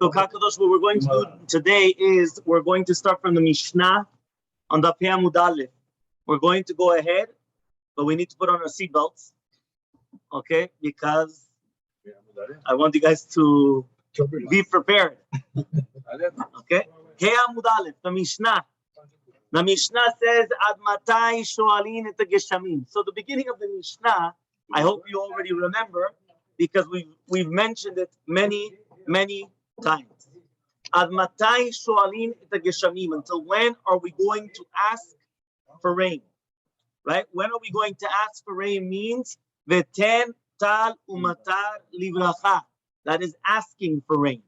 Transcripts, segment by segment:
So, Kakadosh, what we're going to do today is we're going to start from the Mishnah on the Amud Aleph. We're going to go ahead, but we need to put on our seatbelts, okay? Because I want you guys to be prepared, okay? Amud Aleph, the Mishnah. The Mishnah says, Ad matai shoalin et geshamim. So the beginning of the Mishnah, I hope you already remember, because we've mentioned it many times. Ad matai shoalin et geshamim. Until when are we going to ask for rain? Right? When are we going to ask for rain means veten tal umatar livracha. That is asking for rain.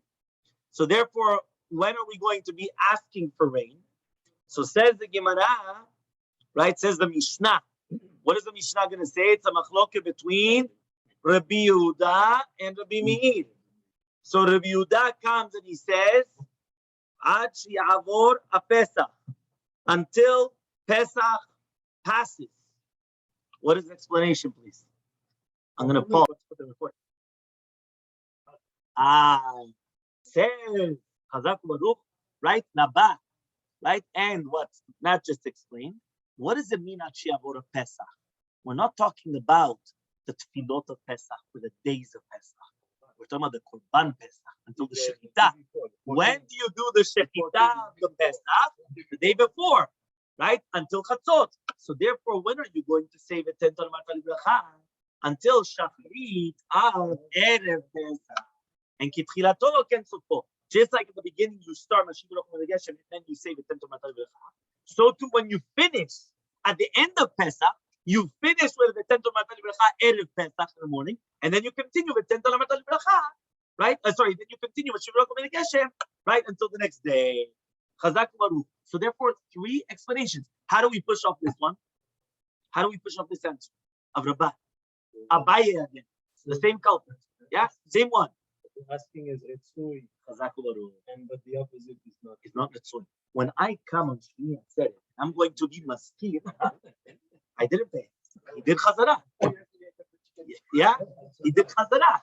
So therefore, when are we going to be asking for rain? So says the Gemara, right? Says the Mishnah. What is the Mishnah going to say? It's a machloke between Rabbi Yehuda and Rabbi Meir. So Rabbi Yehuda comes and he says, Ad shi'avor a-Pesach, until Pesach passes. What is the explanation, please? I'm going to pause. Says Chazak Baruch, right? Naba. Right? And what? Not just explain. What does it mean at Shiavor of Pesach? We're not talking about the tefillot of Pesach or the days of Pesach. We're talking about the Korban Pesach until the Shechita. When do you do the Shechita of the Pesach? The day before, right? Until Chatzot. So therefore, when are you going to say the Tental Matal Bracha? Until Shachrit of Erev Pesach. And Kitchilato Ken Sofo. Just like at the beginning, you start Mashiach and then you say the Tental Matal Bracha. So too, when you finish at the end of Pesach, you finish with the Tental Matal Bracha Erev Pesach in the morning, and then you continue with Tental Matal Bracha, right? Then you continue with Shiur, right, until the next day. Chazak Baruch. So therefore, three explanations. How do we push off this one? How do we push off this answer of Rabbi? Abaye again. It's the same culprit. Yeah, same one. Asking is Etsui, and but the opposite is not. It's not Etsui. When I come on Shmi and said it, I'm going to be maskir. I didn't pay. He did chazara. Yeah, he did chazara.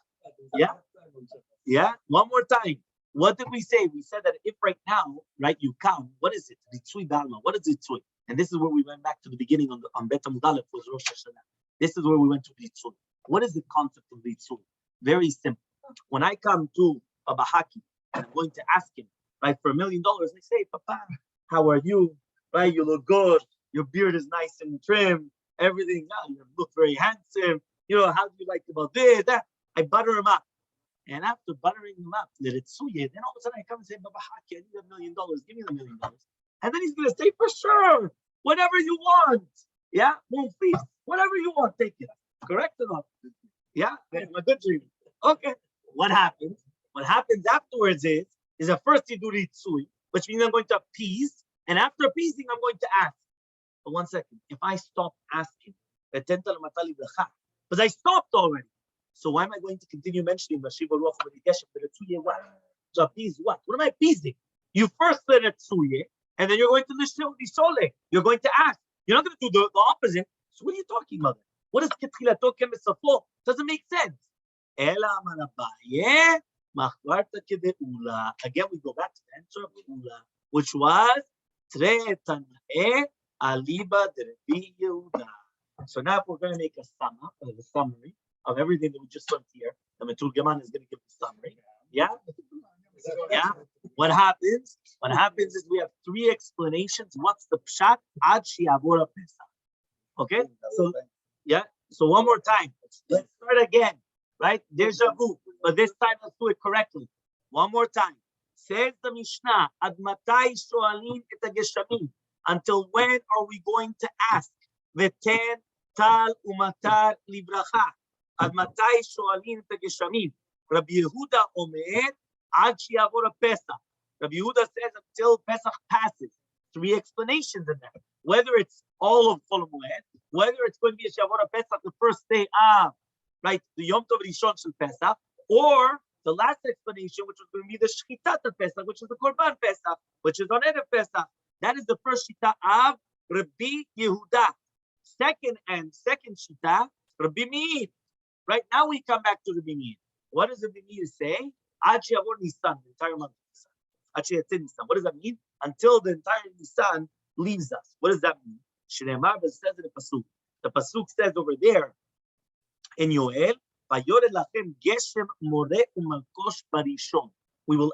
Yeah. One more time. What did we say? We said that if right now, right, you count, what is it? Ritzui Dalma. What is Ritzui? And this is where we went back to the beginning on Bet Amud Aleph was Rosh Hashanah. This is where we went to Ritzui. What is the concept of Ritzui? Very simple. When I come to a Bahaki and I'm going to ask him, right, for $1 million, I say, Papa, how are you? Right, you look good. Your beard is nice and trim. Everything, you look very handsome. You know, how do you like about this, that? I butter him up. And after buttering him up, then all of a sudden I come and say, Baba Haki, I need $1 million. Give me the $1 million. And then he's going to say, for sure, whatever you want. Yeah, please, whatever you want, take it. Correct or not? Yeah, that's my good dream. Okay. What happens? What happens afterwards is that first you do Ritzui, which means I'm going to appease, and after appeasing, I'm going to ask. But 1 second, if I stop asking, because I stopped already, so why am I going to continue mentioning Mashiach Ruach Ritzui? What? To appease what? What am I appeasing? You first said Ritzui, and then you're going to Nisole. You're going to ask. You're not going to do the opposite. So what are you talking about? What is Ketchilato Kemesafo? Doesn't make sense. Again, we go back to the answer of Ula, which was Aliba de Yehuda. So now if we're going to make a summary of everything that we just learned here, the Meturgeman is going to give the summary. Yeah? What happens? What happens is we have three explanations. What's the pshat? Ad shi'avor Pesach. Okay? So, yeah. So one more time. Let's start again. Right? Deja vu. But this time, let's do it correctly. One more time. Says the Mishnah, Ad matai shoalin et geshamim. Until when are we going to ask? Veten tal umatar livracha. Ad matai shoalin et geshamim. Rabbi Yehuda omer, ad shiavor Pesach. Rabbi Yehuda says until Pesach passes. Three explanations in that. Whether it's all of Chol Moed, whether it's going to be a shiavor Pesach the first day of, right, the Yom Tov Rishon Shel Pesach, or the last explanation, which was going to be the Shechita of Pesach, which is the Korban Pesach, which is on Erev Pesach. That is the first Shita of Rabbi Yehuda. Second Shita, Rabbi Meir. Right now we come back to Rabbi Meir. What does Rabbi Meir say? Ad she'yavor Nisan, the entire month of Nisan. Ad she'yatzeh Nisan. What does that mean? Until the entire Nisan leaves us. What does that mean? Shneimar, but it says in the pasuk. The pasuk says over there in Yoel, "Vayored lachem geshem moreh umalkosh barishon." We will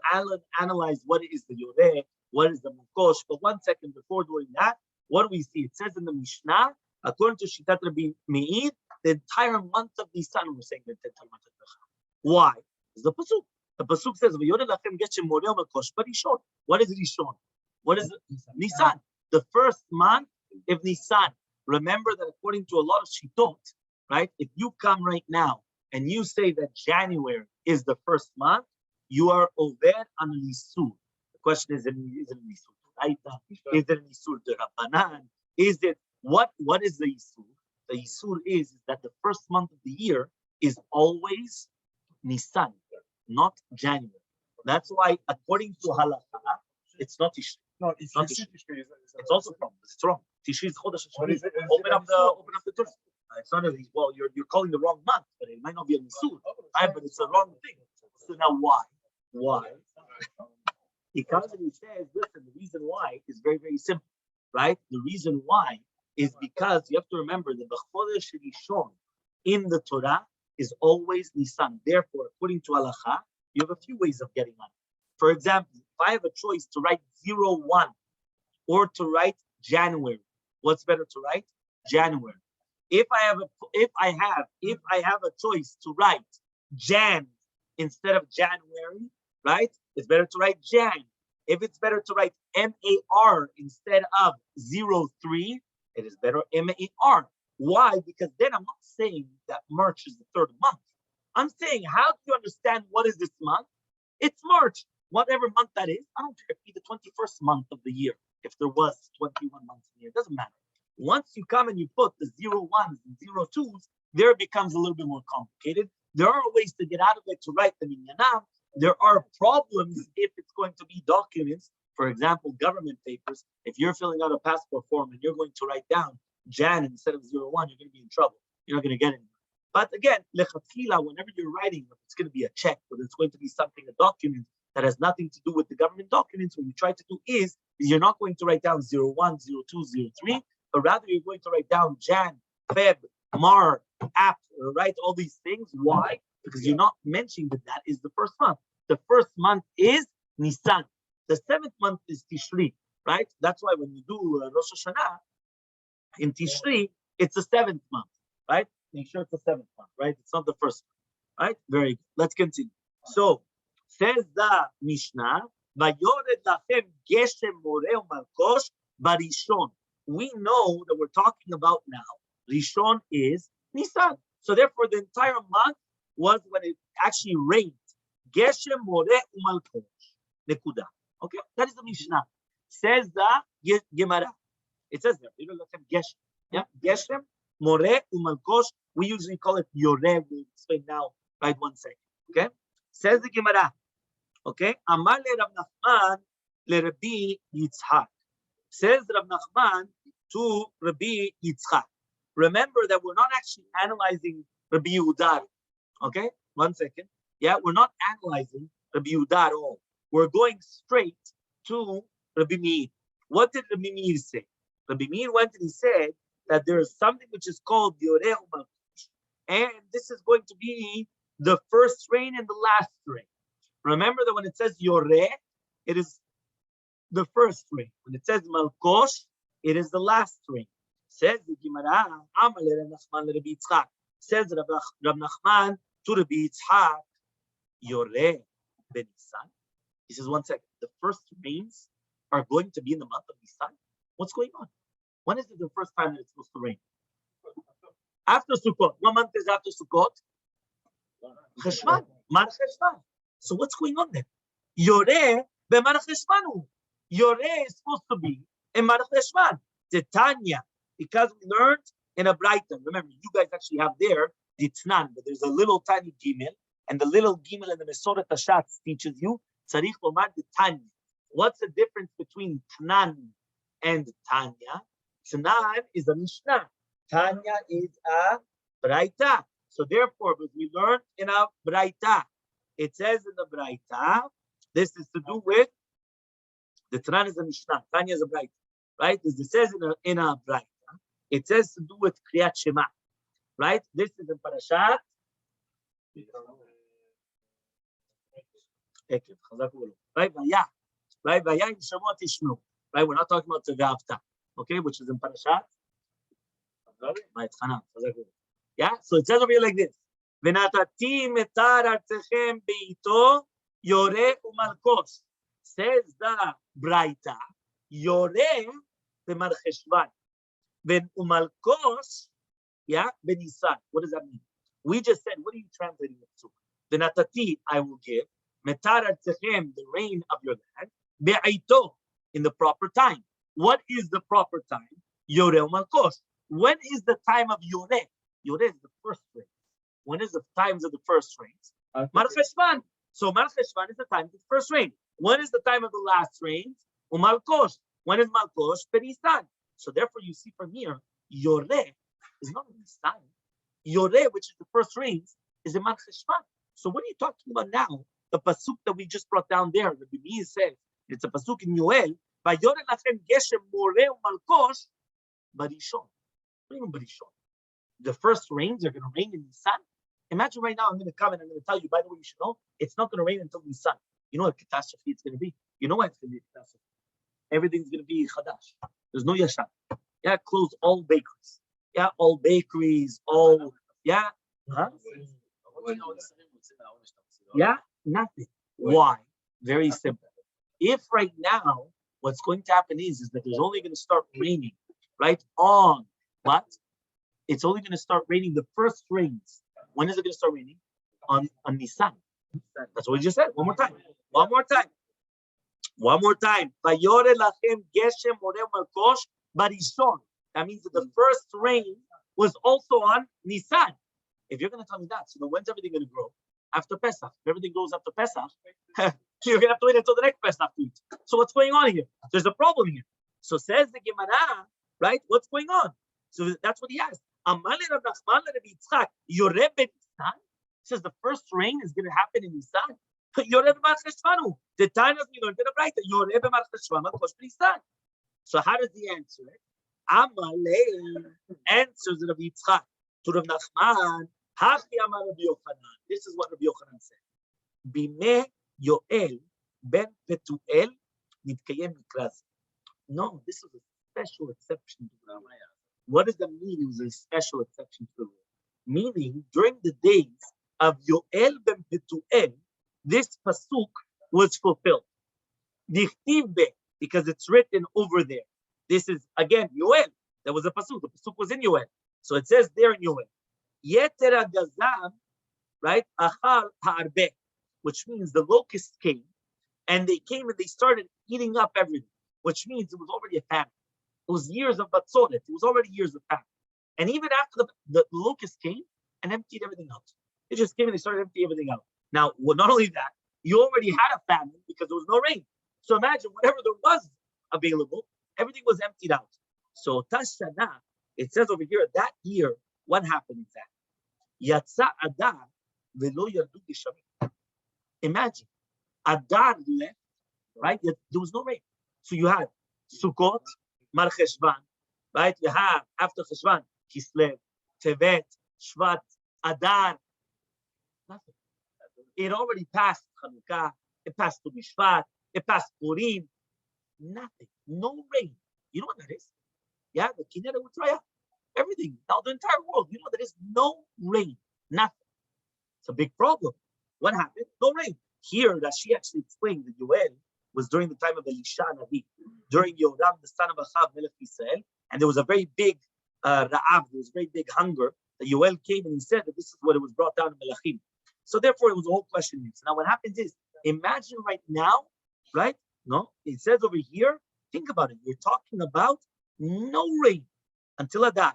analyze what is the yoreh, what is the malkosh. But 1 second before doing that, what do we see? It says in the Mishnah, according to Shitat Rabbi Meir, the entire month of Nisan we're saying the entire month of Nisan. Why? It's the pasuk. The pasuk says, "Vayored lachem geshem moreh umalkosh barishon." What is Rishon? What is Nisan? The first month of Nisan. Remember that according to a lot of Shitot, right? If you come right now and you say that January is the first month, you are over on Nisur. The question is it Nisur Raita? Is it Nisur de Rabbanan? Is it what is the Nisur? The Nisur is that the first month of the year is always Nisan, not January. That's why according to Halakha, it's not Tishri. No, it's not Tishri. It's also wrong. It's wrong. Tishri is Chodesh HaShani. Open up the Torah. It's not you're calling the wrong month, but it might not be a Nisur, right? But it's a wrong thing. So now why? Why? Because he says, listen, the reason why is very, very simple, right? The reason why is because you have to remember that the Chodesh Rishon in the Torah is always Nisan. Therefore, according to Halacha, you have a few ways of getting on it. For example, if I have a choice to write 01 or to write January, what's better to write? January. If I have a choice to write Jan instead of January, right? It's better to write Jan. If it's better to write MAR instead of 03, it is better MAR. Why? Because then I'm not saying that March is the third month. I'm saying, how do you understand what is this month? It's March. Whatever month that is, I don't care if it's the 21st month of the year. If there was 21 months in the year, it doesn't matter. Once you come and you put the 01s and 02s, there it becomes a little bit more complicated. There are ways to get out of it to write the minyanam. There are problems if it's going to be documents, for example, government papers. If you're filling out a passport form and you're going to write down Jan instead of 01, you're going to be in trouble. You're not going to get anywhere. But again, lechatchila, whenever you're writing, it's going to be a check, or it's going to be something, a document that has nothing to do with the government documents. What you try to do is you're not going to write down 01, 02, 03, but rather you're going to write down Jan, Feb, Mar, Ap, right? All these things. Why? Because you're not mentioning that is the first month. The first month is Nisan. The 7th month is Tishri, right? That's why when you do Rosh Hashanah in Tishri, it's the 7th month, right? Make sure it's the 7th month, right? It's not the first one, right? Very good. Let's continue. So, says the Mishnah, "Vayored lachem geshem moreh umalkosh barishon." We know that we're talking about now. Rishon is Nisan. So therefore, the entire month was when it actually rained. Geshem moreh umalkosh. Nekuda. Okay, that is the Mishnah. Says the Gemara. It says there. You know, Geshem. Yeah, Geshem moreh umalkosh. We usually call it yoreh. We'll explain now. Right, 1 second. Okay. Says the Gemara. Okay. Amar le Rav Nachman le Rabbi Yitzchak. Says Rav Nachman to Rabbi Yitzchak. Remember that we're not actually analyzing Rabbi Yehuda. Okay, 1 second. Yeah, we're not analyzing Rabbi Yehuda at all. We're going straight to Rabbi Meir. What did Rabbi Meir say? Rabbi Meir went and he said that there is something which is called Yoreh umalkosh, and this is going to be the first rain and the last rain. Remember that when it says Yoreh, it is the first rain. When it says Malkosh, it is the last rain. Says the Gemara, Elmaleh Rav Nachman le Rabbi Yitzchak. Says Rav Nachman to Rabbi Yitzchak, Yoreh ben-Nisan. He says, 1 second. The first rains are going to be in the month of Nisan? What's going on? When is it the first time that it's supposed to rain? After Sukkot. What month is after Sukkot? Cheshvan. Mar Cheshvan. So what's going on there? Yoreh be-Mar Cheshvan. Yoreh is supposed to be in Mar Cheshvan. The Tanya, because we learned in a Brighton. Remember, you guys actually have there the Tnan, but there's a little tiny Gimel, and the little Gimel in the Mesoret Tashatz teaches you Tzarich Lomar the Tanya. What's the difference between Tnan and Tanya? Tnan is a Mishnah. Tanya is a Braita. So therefore, as we learned in a Braita, it says in the Braita, this is to do with the Taanis and Mishnah. Tanya is a Braita, right? This it says in a Braita. It says to do with Kriyat Shema, right? This is in Parashat. Right? Right? Right? We're not talking about Tzavavta, okay? Which is in Parashat. Yeah? So it says over here like this. V'natati metar artechem beito yore umalkos. Says the Braita, yore b'mar cheshvan. Ven umalkos, yeah, b'nisan. What does that mean? We just said, what are you translating it to? V'natati, I will give. Metar artechem, the rain of your land. Be'ito, in the proper time. What is the proper time? Yore umalkos. When is the time of Yore? Yore is the first rain. When is the times of the first rains? Mar Cheshvan. So Mar Cheshvan is the time of the first rain. When is the time of the last rains? Umalkosh. When is Malkosh? Perisan. So therefore, you see from here, Yore is not in Nisan. Yore, which is the first rains, is in Mar Cheshvan. So what are you talking about now? The pasuk that we just brought down there, the Rabbi says, it's a pasuk in Yoel. Vayore lachem geshem more umalkosh barishon. What do you mean barishon? The first rains are going to rain in Nisan. Imagine right now, I'm going to come and I'm going to tell you, by the way, you should know, it's not going to rain until Nisan. You know what catastrophe it's going to be? You know why it's going to be a catastrophe? Everything's going to be chadash. There's no yashan. Yeah, close all bakeries. Yeah, all bakeries, all, yeah. Huh? Yeah, nothing. Why? Very simple. If right now, what's going to happen is that there's only going to start raining, right, on what? It's only going to start raining the first rains. When is it going to start raining? On Nisan. That's what we just said. One more time. One more time. One more time. That means that the first rain was also on Nisan. If you're going to tell me that, so then when's everything going to grow? After Pesach. If everything goes after Pesach, you're going to have to wait until the next Pesach to eat. So what's going on here? There's a problem here. So says the Gemara, right? What's going on? So that's what he asked. Says the first rain is going to happen in Nisan. The Taanis we learned in the Braita. So how does he answer it? Elmaleh answers Rabbi Yitzchak to Rav Nachman. This is what Rabbi Yochanan said. Bimeh Yoel ben Petuel nitkayem mikraz. No, this is a special exception to the rule. What does that mean? It was a special exception to the rule. Meaning, during the days of Yoel ben Petuel, this pasuk was fulfilled. Dichtiv be, because it's written over there. This is, again, Yoel. There was a pasuk. The pasuk was in Yoel. So it says there in Yoel. Yetera gazam, right? Achar ha'arbe, which means the locusts came, and they came and they started eating up everything, which means it was already a famine. It was years of batzoret. It was already years of famine. And even after the locusts came and emptied everything out. They just came and they started emptying everything out. Now, well, not only that, you already had a famine because there was no rain. So imagine whatever there was available, everything was emptied out. So Tashana, it says over here, that year, what happened is that Yatsa Adar velo yardu gishamim. Imagine, Adar left, right? Yet there was no rain. So you had Sukkot, Mar Cheshvan, right? You have after Cheshvan, Kislev, Tevet, Shvat, Adar. Nothing. It already passed Chanukah. It passed to Shvat. It passed Purim. Nothing. No rain. You know what that is? Yeah, the Kinyan would try out everything. Now the entire world, you know, there is no rain. Nothing. It's a big problem. What happened? No rain. Here, Rashi actually explained that Yoel was during the time of Elisha Nabi, during Yoram, the son of Achav, Melech Israel, and there was a very big Ra'av, there was a very big hunger. That Yoel came and he said that this is what it was brought down in Melachim. So therefore, it was a whole question. So now what happens is, imagine right now, right? No, it says over here, think about it. You're talking about no rain until Adar.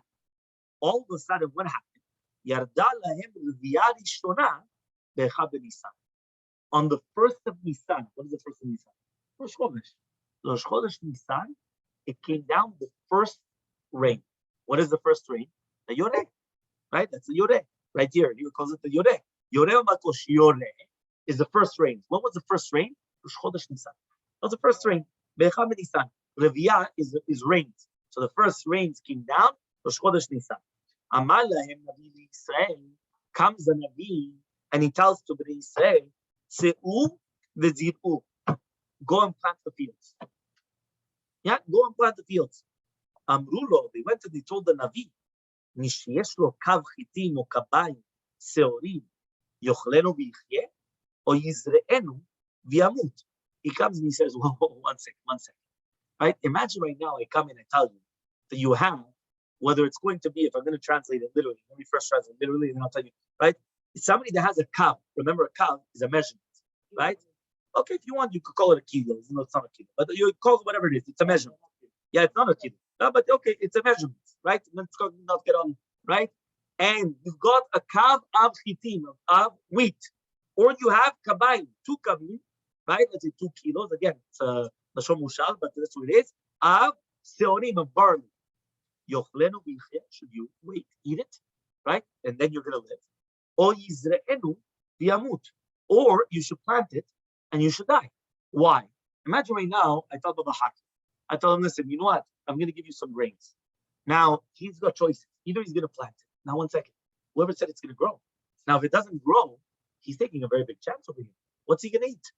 All of a sudden, what happened? Yarda lahem l'viyah rishona be'echad b'Nisan. On the first of Nisan, what is the first of Nisan? Rosh Chodesh. Rosh Chodesh Nisan, it came down the first rain. What is the first rain? The Yoreh, right? That's the Yoreh. Right here, he calls it the Yoreh. Yoreh Makosh Yoreh is the first rain. What was the first rain? Rosh Chodesh Nisan. That was the first rain. Be'echad Nisan. Reviyah is rains. So the first rains came down. Rosh Chodesh Nisan. Amar lahem Navi Yisrael. Comes the Navi and he tells to Bnei Yisrael, Se'u v'zir'u. Go and plant the fields. Yeah, go and plant the fields. Amrulo, they went and they told the Navi, Nishiyesh lo kav chitim o kabayim seorim yochlenu v'yichyeh o yizre'enu v'yamut. He comes and he says, whoa, one second. Right? Imagine right now I come and I tell you that you have, whether it's going to be, if I'm going to translate it literally, let me first translate it literally and then I'll tell you, right? It's somebody that has a kav. Remember, a kav is a measurement, right? Okay, if you want, you could call it a kilo. No, it's not a kilo, but you call it whatever it is. It's a measurement. Yeah, it's not a kilo. No, but okay, it's a measurement, right? Let's not get on, right? And you've got a kav of chitim, of wheat, or you have kabayim, 2 kavim, right? Let's say 2 kilos. Again, it's a lashon mushal, but that's what it is. Of seorim, of barley. Yochlenu v'yichyeh, should you wait, eat it, right? And then you're going to live. Or yizre'enu v'yamut, or you should plant it and you should die. Why? Imagine right now, I tell Baba Haki. I tell him, listen, you know what? I'm going to give you some grains. Now, he's got choices. Either he's going to plant it. Now, one second. Whoever said it's going to grow. Now, if it doesn't grow, he's taking a very big chance over here. What's he going to eat?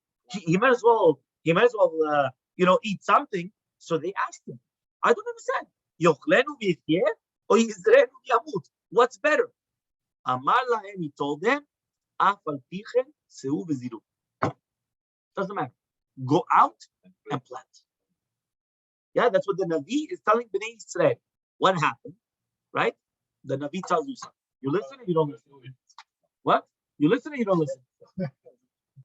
He might as well, eat something. So they asked him, I don't understand. Yochlenu v'yichyeh or yizre'enu v'yamut? What's better? Amar lahem, he told them, af al pichem se'u v'ziru. Doesn't matter. Go out and plant. Yeah, that's what the Navi is telling Bnei Yisrael. What happened, right? The Navi tells you something. You listen or you don't listen? What? You listen or you don't listen?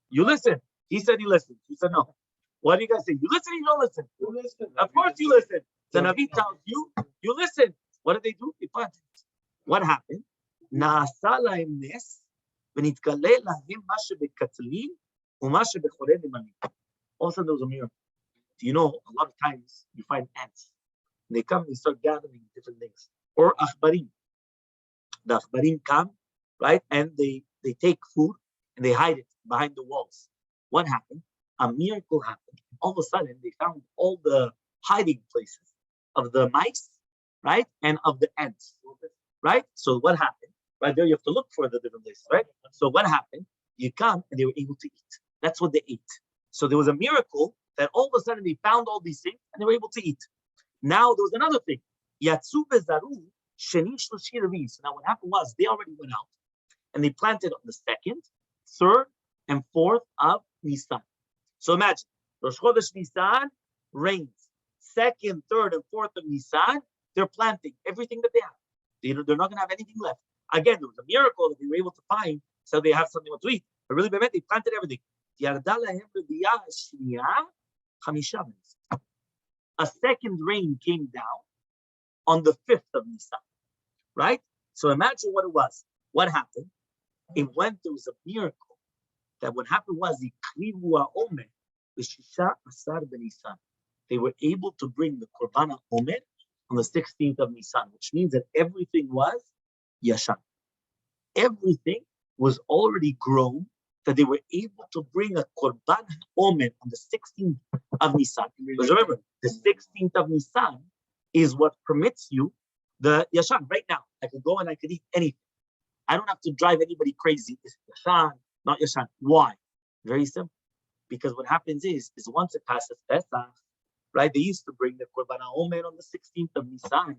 You listen. He said he listened. He said no. What do you guys say? You listen or you don't listen? You listen. Of course you listen. The Navi tells you, you listen. What did they do? They planted. What happened? Na'asa lahem nes v'nitkale lahem ma shebekatlin u'ma shebechorei limanim. All of a sudden there was a miracle. Do you know, a lot of times you find ants. They come and start gathering different things. Or achbarim. The achbarim come, right? And they take food and they hide it behind the walls. What happened? A miracle happened. All of a sudden, they found all the hiding places of the mice, right? And of the ants, right? So what happened? Right there, you have to look for the different places, right? So what happened? You come and they were able to eat. That's what they ate. So there was a miracle that all of a sudden they found all these things and they were able to eat. Now there was another thing. Yatsu bezaru sheni shloshi revi. So now what happened was they already went out and they planted on the 2nd, 3rd, and 4th of Nisan. So imagine, Rosh Chodesh Nisan rains. 2nd, 3rd, and 4th of Nisan, they're planting everything that they have. They're not going to have anything left. Again, there was a miracle that they were able to find, so they have something to eat. But really, they planted everything. A second rain came down on the 5th of Nisan, right? So imagine what it was. What happened? It went, there was a miracle that what happened was they were able to bring the Korban HaOmer on the 16th of Nisan, which means that everything was Yashan. Everything was already grown, that they were able to bring a Korban HaOmer on the 16th of Nisan. Because remember, the 16th of Nisan is what permits you the Yashan. Right now, I could go and I could eat anything. I don't have to drive anybody crazy. It's Yashan, not Yashan. Why? Very simple. Because what happens is once it passes Pesach, right? They used to bring the Korban HaOmer on the 16th of Nisan.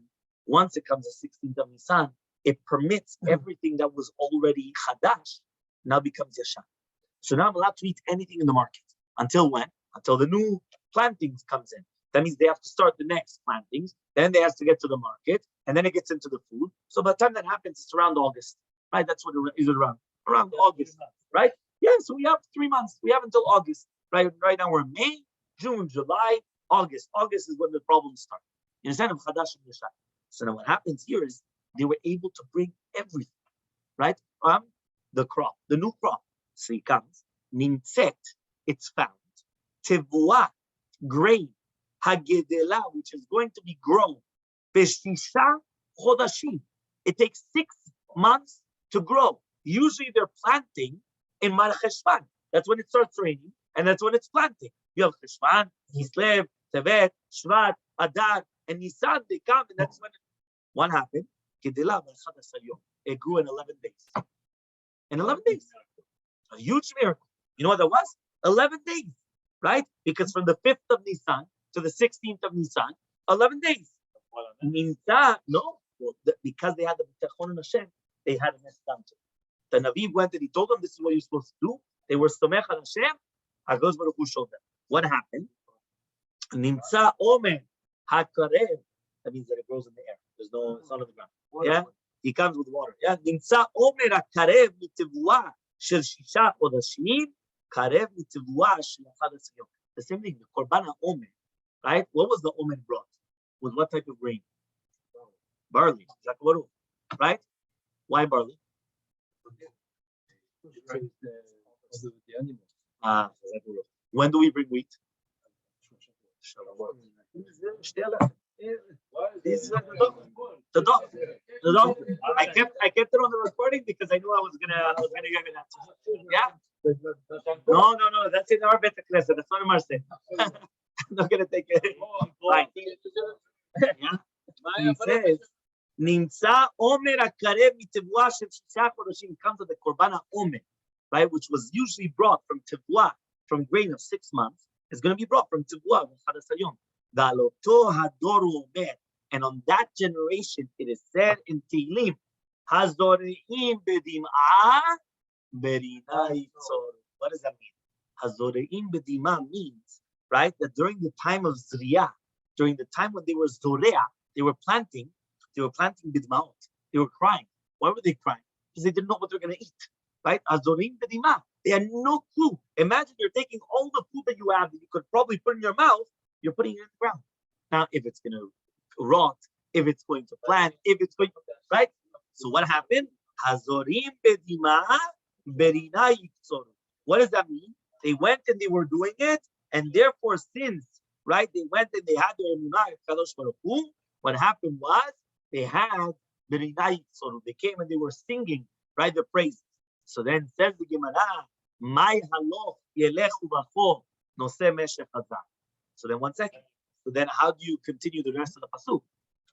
Once it comes the 16th of Nisan, it permits everything that was already Chadash now becomes Yashan. So now I'm allowed to eat anything in the market. Until when? Until the new plantings comes in. That means they have to start the next plantings. Then they have to get to the market. And then it gets into the food. So by the time that happens, it's around August. Right? That's what it is around. Around August. Right? Yeah, so we have 3 months. We have until August. Right now we're in May, June, July, August. August is when the problems start. You understand? So now what happens here is they were able to bring everything, right? From the crop, the new crop. So it comes. Nimtzet, it's found. Tevua, grain. Hagedela, which is going to be grown. Beshisha chodashim. It takes 6 months to grow. Usually they're planting in Mar Cheshvan. That's when it starts raining, and that's when it's planting. You have Cheshvan, Kislev, Tevet, Shvat, Adar, and Nisan. They come, and that's when what happened? It grew in 11 days. In 11 days, a huge miracle. You know what that was? 11 days, right? Because from the 5th of Nisan to the 16th of Nisan, 11 days. No, because they had the Bitachon in Hashem, they had a messed down. The Navi went and he told them, this is what you're supposed to do. They were Somech on Hashem. HaKadosh Baruch Hu showed them. What happened? Nimtza Omer HaKarev. That means that it grows in the air. It's not on the ground. Yeah? He comes with water. Yeah? Nimtza Omer HaKarev mitevua shel shisha chodashim karev mitevua shel 11 yom. The same thing, the Korban HaOmer. Right? What was the Omer brought? With what type of grain? Barley. Right? Why barley? When do we bring wheat? The dog. I kept it on the recording because I knew I was gonna give it that. Yeah. No. That's in our Beit Knesset. That's not in Marseille. I'm not gonna take it. Fine. Yeah. He says, "Nimtza Omer HaKarev mitevua shel shisha chodashim." Comes to the Korban HaOmer, right, which was usually brought from tevua, from grain of 6 months. It's going to be brought from tevua of 11 yom. V'aloto hadoru omer, and on that generation it is said in Tehillim, Hazoreim bedim'a berina yitzor. What does that mean? Hazoreim bedim'a means, right, that during the time of Zriyah, during the time when they were Zoreah, they were planting bidmaot. They were crying. Why were they crying? Because they didn't know what they're going to eat. Right? Azorim bedima. They had no clue. Imagine you're taking all the food that you have that you could probably put in your mouth, you're putting it in the ground. Now, if it's going to rot, if it's going to plant, if it's going to, right? So what happened? Hazorim bedima berina yitzor. What does that mean? They went and they were doing it, and therefore since, right, they went and they had their emunah Kadosh Baruch Hu, what happened was they had berina yitzor. They came and they were singing, right, the praises. So then says the Gemara, "My haloch yelechu b'cho noseh meshech hazar." So then 1 second. So then how do you continue the rest of the pasuk?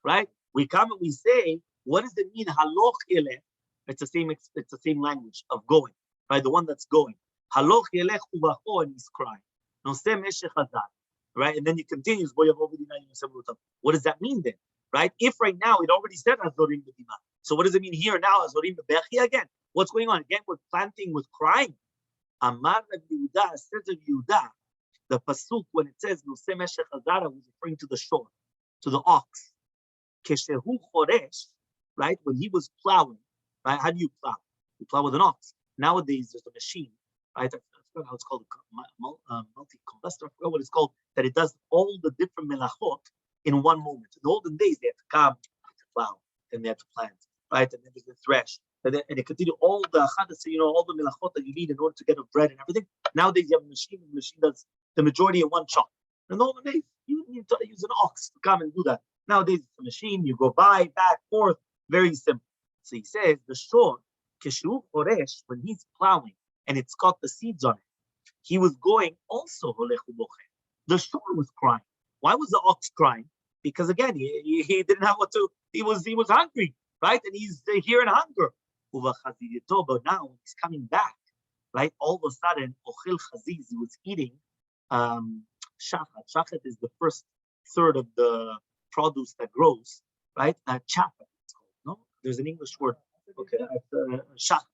Right? We come and we say, what does it mean haloch yelech? It's the same language of going, right? The one that's going. Haloch yelechu b'cho, and he's crying. Noseh meshech hazar. Right? And then he continues, what does that mean then? Right? If right now it already said Hazorim B'dima. So what does it mean here now? Hazorim B'bechi again. What's going on? Again, we're planting with crying. Amar Rabbi Yehuda, says Rabbi Yehuda, the pasuk when it says Noseh Meshech Hazara was referring to the shore, to the ox. Keshehu choresh, right? When he was plowing, right? How do you plow? You plow with an ox. Nowadays there's a machine, right? I forgot how it's called, multi-combustor. I forgot what it's called. That it does all the different melachot in one moment. In the olden days, they had to come, to plow, then they had to plant, right? And then they thresh, and they continue all the all the melachot that you need in order to get a bread and everything. Nowadays, you have a machine, and the machine does the majority in one shot. In the olden days, you need to use an ox to come and do that. Nowadays, it's a machine. You go by, back, forth, very simple. So he says, the shore, Keshu Oresh, when he's plowing, and it's got the seeds on it, he was going also, the shore was crying. Why was the ox crying? Because again, he didn't have what to, he was hungry, right? And he's here in hunger. But now when he's coming back, right? All of a sudden, Ochil Chaziz, he was eating shachat. Shachat is the first third of the produce that grows, right? Chapa, it's called, no? There's an English word. Okay, shachat.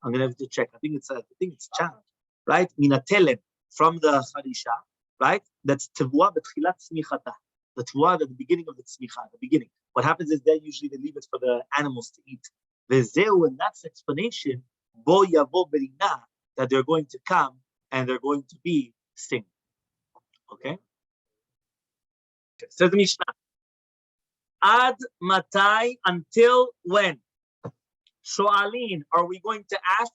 I'm gonna have to check. I think it's chap, right? Minatelem, from the charisha, right? That's tevua betchilat tzmichata. The tevua at the beginning of the tzmicha, the beginning. What happens is that usually they leave it for the animals to eat. Vezeu, and that's explanation, bo yavo berina, that they're going to come and they're going to be singing. Okay? Says the Mishnah. Ad matai, until when? Shoalin, are we going to ask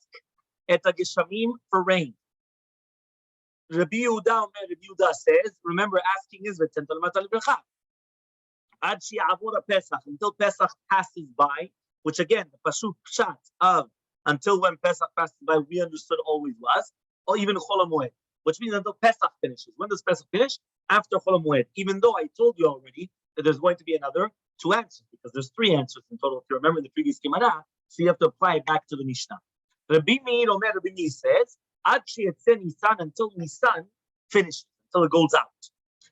et hageshamim for rain? Rabbi Yehuda says, remember asking is v'tental matal bracha. Ad she'avur Pesach, until Pesach passes by, which again, the Pasuk Pshat of until when Pesach passes by, we understood always was, or even Chol HaMoed, which means until Pesach finishes. When does Pesach finish? After Chol HaMoed. Even though I told you already that there's going to be another 2 answers, because there's 3 answers in total. If you remember the previous Gemara, so you have to apply it back to the Mishnah. Rabbi Meir Omer, Rabbi Meir says, Ad sheyetzeh Nisan, until Nisan finishes, until it goes out.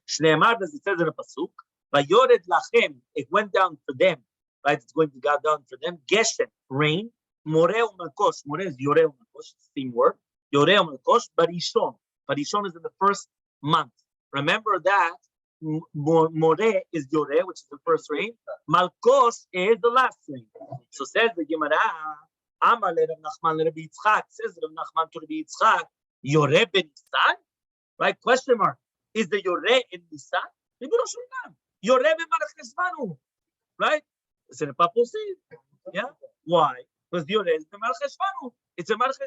Shneimar, as it says in the Pasuk, Vayored lachem, it went down for them, right? It's going to go down for them. Geshem, rain. Moreh u'malkosh, moreh is yoreh u'malkosh, same word. Yoreh u'malkosh, barishon. Barishon is in the first month. Remember that moreh is yoreh, which is the first rain. Malkosh is the last rain. So says the Gemara, Amaleh Rav Nachman Rabbi Yitzchak, says Rav Nachman to Rabbi Yitzchak, yoreh ben Nisan? Right? Question mark. Is the yoreh in Nisan? Yoreh ben Malach, right? It's in a possible. Yeah. Why? Because the yoreh is the Malach. It's a Malach.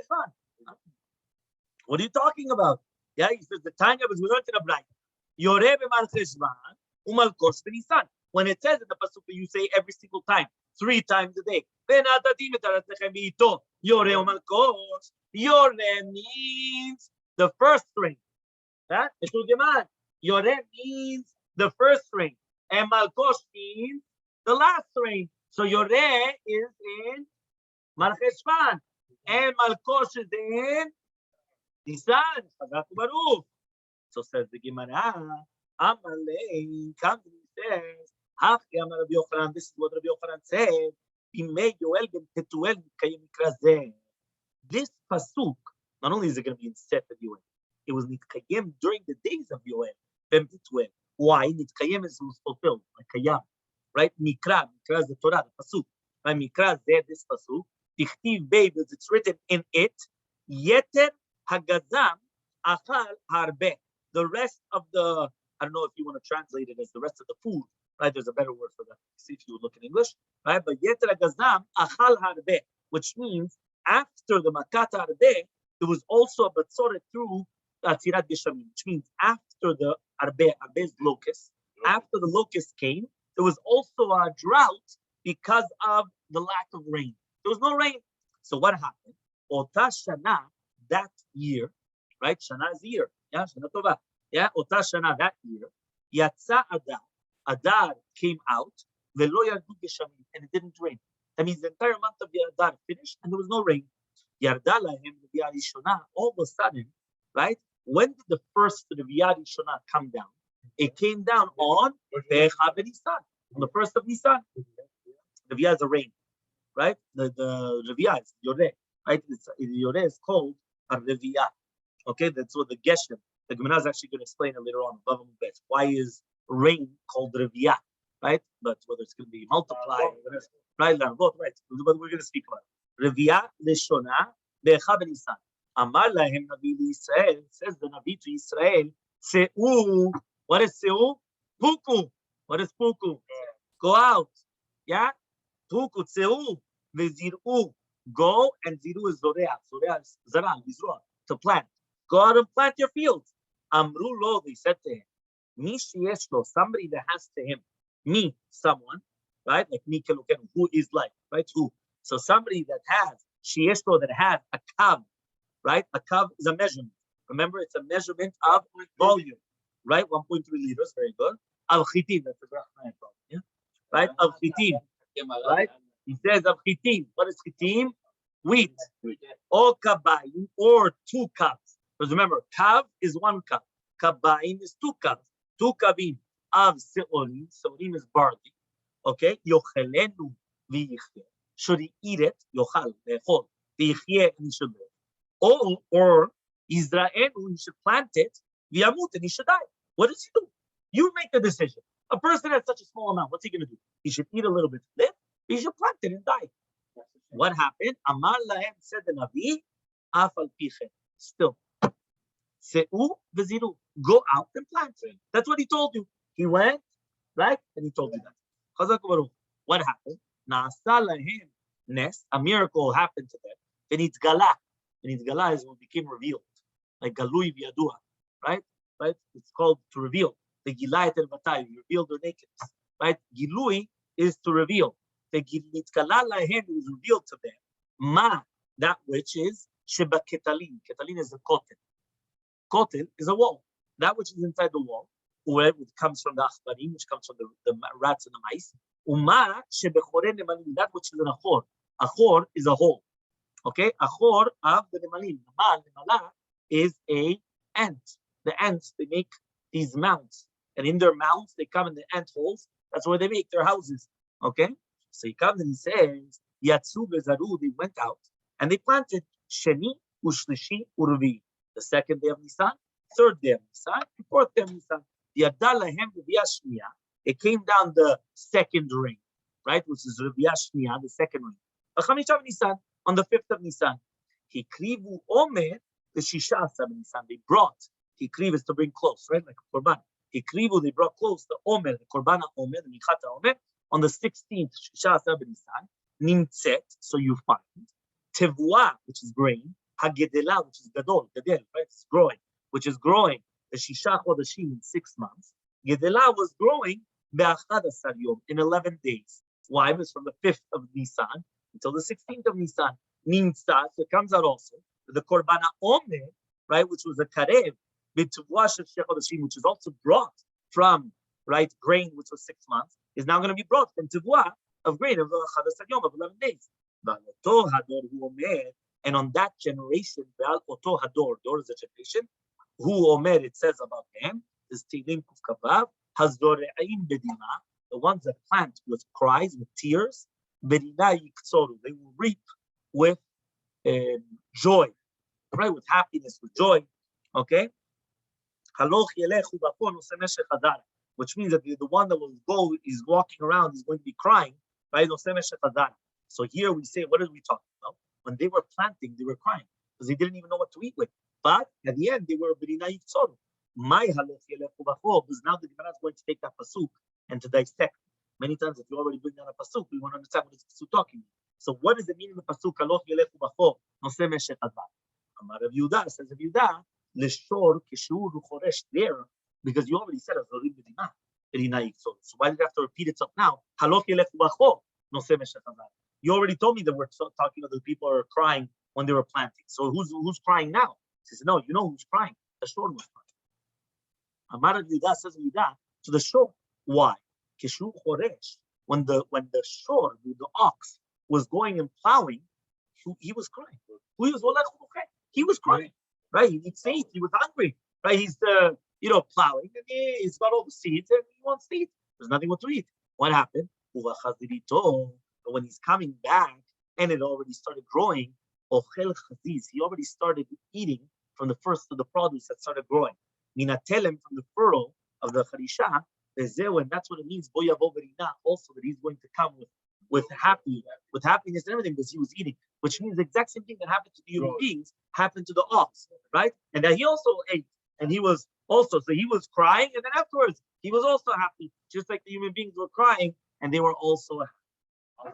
What are you talking about? Yeah, he says the Tanya was we learned in a blind. Yoreh ben Malach umalkosh ben Nisan. When it says in the pasuk, you say every single time, 3 times a day. Yoreh umalkosh. Yoreh means the first rain. That Yoreh means the first rain, and Malkosh means the last rain. So Yoreh is in Malcheshvan, and Malkosh is in Nisan. So says the Gemara, Elmaleh comes and says, Hachi Amar Rabbi Yochanan. This is what Rabbi Yochanan said. This pasuk, not only is it going to be in Sefer Yoel, it was nitkayem during the days of Yoel. Why? Nitkayem is fulfilled, like kayam, right? Mikra is the Torah, the pasuk. Right? Mikra is there, this pasuk. Tichtiv Bey, because it's written in it. Yeter hagazam achal harbe. The rest of the, I don't know if you want to translate it as the rest of the food, right? There's a better word for that. See if you would look in English, right? But yeter hagazam achal harbe, which means after the makat harbe, there was also a batzoret through Atzirat Geshamim, which means after the arbe is locust, after the locust came, there was also a drought because of the lack of rain. There was no rain. So what happened? Ota shana, that year, right? Shana is year. Yeah, Shana Tova. Yeah, Ota shana, that year. Yatsa Adar. Adar came out. Velo yardu Geshamim, and it didn't rain. That means the entire month of Adar finished, and there was no rain. Yarda lahem Rishona. All of a sudden, right? When did the first Reviyah Rishona come down? It came down on the first of Nisan. Reviyah is a rain, right? The Reviyah is Yoreh, right? Yoreh is called a Reviyah. Okay, that's what the Geshem. The Gemara is actually going to explain it later on. Why is rain called Reviyah, right? But whether it's going to be multiplied, right? Both, right? But we're going to speak about it. Reviyah Rishona be'echa b'Nisan. Amar lahem Navi Israel, says the Navi to Israel, Se'u. What is Se'u? Puku. What is Puku? Go out. Yeah? Puku, Se'u, Ve'ziru. Go, and Ziru is Zorea. Zorea is Zara, Yizroa, to plant. Go out and plant your fields. Amru lo, they said to him, Mi sheyeshlo, somebody that has to him. Me, someone, right? Like me, who is like, right? Who? So somebody that has, sheyeshlo, that has a kav, right? A kav is a measurement. Remember, it's a measurement of volume, right? 1.3 liters, very good. Al chitin, that's the graph, yeah? Right? Al chitin, right? He says al chitin. What is chitin? Wheat. Or kabayim, or 2 cups. Because remember, kav is 1 cup. Kabayim is 2 cups. 2 kavim of seorim. Seorim is barley. Okay? Yochelenu v'yichye. Should he eat it? Yochal, le'echol. V'yichye, and he should live. Or Israel, he should plant it, v'yamut, and he should die. What does he do? You make the decision. A person has such a small amount, what's he going to do? He should eat a little bit to live, he should plant it and die. What happened? Amar lahem, said the Navi, afal pichen. Still. Se'u v'ziru. Go out and plant. That's what he told you. He went, right? And he told you that. Chazak Baruch. What happened? Na'asa lahem nes. A miracle happened to them. Then it's galah. And its gala is what became revealed, like galui v'yadua, right? Right? It's called to reveal. The gilayat el-vatay, you reveal their nakedness, right? Gilui is to reveal. ונתגלה להם, it was revealed to them, מה, that which is שבקטלין. קטלין is a cotton. Cotton is a wall. That which is inside the wall, where it comes from the achbarim, which comes from the rats and the mice. Uma shebechore nemalim, that which is an achor. Achor is a hole. Okay, achor of the nemalim. Nemala is a ant. The ants, they make these mounds, and in their mounds they come in the ant holes. That's where they make their houses. Okay, so he comes and he says, Yatsu bezaru, they went out and they planted sheni ushlishi urvi. The second day of Nisan, third day of Nisan, and fourth day of Nisan. It came down the second rain, right? Which is Rabbi Shnia, the second rain. On the 5th of Nisan. Hikrivu Omer, the Shisha of Nisan. They brought, Hikriv is to bring close, right? Like a Korban. Hikrivu, they brought close the Omer, the Korbana Omer, the Michata Omer, on the 16th, Shisha of Nisan. Nimtzet, so you find. Tevua, which is grain. Hagedela, which is gadol, gadel, right? It's growing, which is growing. The Shisha Chodashim in 6 months. Gedela was growing be'achadasar yom, in 11 days. Why? It was from the 5th of Nisan until the 16th of Nisan. Nimtza, so it comes out also. The Korbana Omer, right, which was a karev, b'tuvua shel Chodashim, which is also brought from, right, grain, which was 6 months, is now going to be brought from tuvua of grain of achadasar yom, of 11 days. And on that generation, Oto Hador, Dor is a generation, who Omer, it says about them, is Tilim Kuf Kavav, Hazore'im Bedima, the ones that plant with cries, with tears, Bedina Yiktsoru, they will reap with joy, right? With happiness, with joy, okay? Haloch Yelechu Bafon Osemeshe Chadara, which means that the one that will go is walking around, is going to be crying, right? Osemeshe Chadara. So here we say, what are we talking about? When they were planting, they were crying because they didn't even know what to eat with. But at the end, they were Berina Yitzor. My haloch yelechu b'chol, because now the Gemara is going to take that pasuk and to dissect. Many times, if you already bring down a pasuk, we want to understand what is the pasuk talking about. So, what does it mean in the pasuk? Haloch yelechu b'chol, noseh meshech advar. Amar Rav Yehuda, says Rav Yehuda, l'shor kishur uchoresh there, because you already said azorim b'dina, Berina Yitzor. So why did you have to repeat itself now? Haloch yelechu b'chol, noseh meshech advar. You already told me that we're talking about the people who are crying when they were planting. So who's crying now? He says, no, you know who's crying. The shore was crying. Amar Yudah says Yudah to the shore. Why? Kishu Choresh. When the shore, the ox, was going and plowing, he was crying. He was crying. Right? He needs to eat. He was hungry. Right? He's plowing and he's got all the seeds and he wants to eat. There's nothing to eat. What happened? But when he's coming back and it already started growing, Ochel Chaziz, he already started eating from the first of the produce that started growing. Minatelem, from the furrow of the Charisha, and that's what it means, Boyavo Verina, also that he's going to come with happiness and everything because he was eating, which means the exact same thing that happened to the human beings happened to the ox, right? And that he also ate, and he was crying, and then afterwards, he was also happy, just like the human beings were crying, and they were also happy.